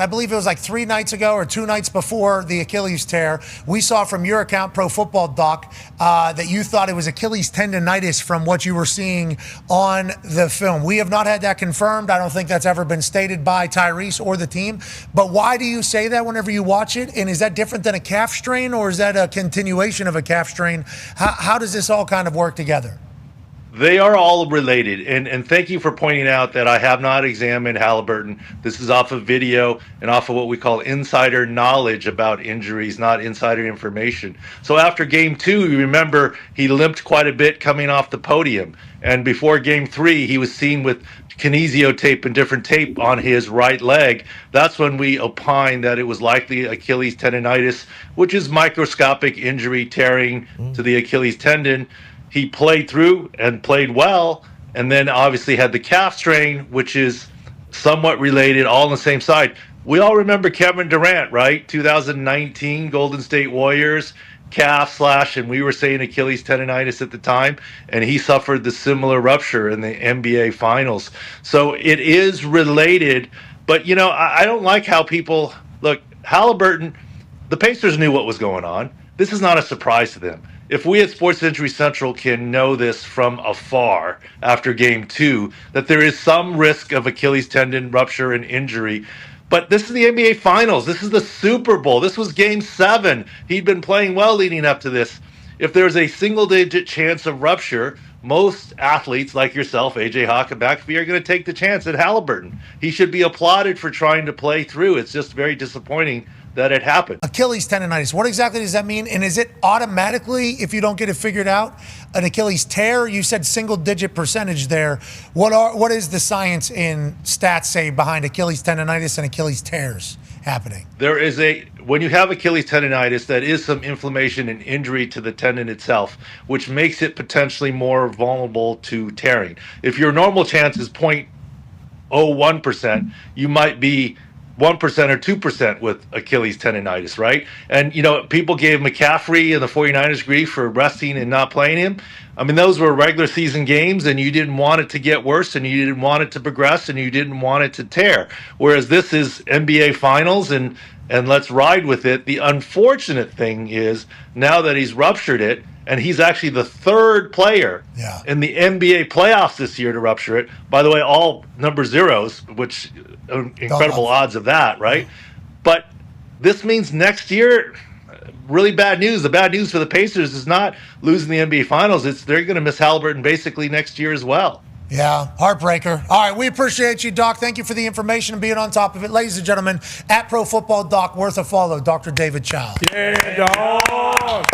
I believe it was like 3 nights ago or 2 nights before the Achilles tear. We saw from your account, Pro Football Doc, that you thought it was Achilles tendonitis from what you were seeing on the film. We have not had that confirmed. I don't think that's ever been stated by Tyrese or the team. But why do you say that whenever you watch it? And is that different than a calf strain, or is that a continuation of a calf strain? How does this all kind of work together? They are all related, and thank you for pointing out that I have not examined Haliburton. This is off of video and off of what we call insider knowledge about injuries, not insider information. So after game 2, you remember he limped quite a bit coming off the podium, and before game 3, he was seen with kinesio tape and different tape on his right leg. That's when we opined that it was likely Achilles tendonitis, which is microscopic injury tearing to the Achilles tendon. He played through and played well, and then obviously had the calf strain, which is somewhat related, all on the same side. We all remember Kevin Durant, right? 2019 Golden State Warriors, calf slash, and we were saying Achilles tendonitis at the time, and he suffered the similar rupture in the NBA Finals. So it is related, but, you know, I don't like how people look. Haliburton, the Pacers knew what was going on. This is not a surprise to them. If we at Sports Injury Central can know this from afar after game 2, that there is some risk of Achilles tendon rupture and injury. But this is the NBA Finals. This is the Super Bowl. This was game 7. He'd been playing well leading up to this. If there's a single-digit chance of rupture, most athletes like yourself, AJ Hawk and McAfee, are going to take the chance at Haliburton. He should be applauded for trying to play through. It's just very disappointing that it happened. Achilles tendonitis, what exactly does that mean? And is it automatically, if you don't get it figured out, an Achilles tear? You said single-digit percentage there. What is the science in stats say behind Achilles tendonitis and Achilles tears happening? There is when you have Achilles tendonitis, that is some inflammation and injury to the tendon itself, which makes it potentially more vulnerable to tearing. If your normal chance is 0.01%, you might be 1% or 2% with Achilles tendonitis, right? And, you know, people gave McCaffrey and the 49ers grief for resting and not playing him. I mean, those were regular season games, and you didn't want it to get worse, and you didn't want it to progress, and you didn't want it to tear. Whereas this is NBA Finals, and let's ride with it. The unfortunate thing is, now that he's ruptured it, and he's actually the 3rd player in the NBA playoffs this year to rupture it. By the way, all number zeros, which incredible odds of that, right? But this means next year, really bad news. The bad news for the Pacers is not losing the NBA Finals. They're going to miss Haliburton basically next year as well. Yeah, heartbreaker. All right, we appreciate you, Doc. Thank you for the information and being on top of it. Ladies and gentlemen, at Pro Football Doc, worth a follow, Dr. David Chao. Yeah, dog.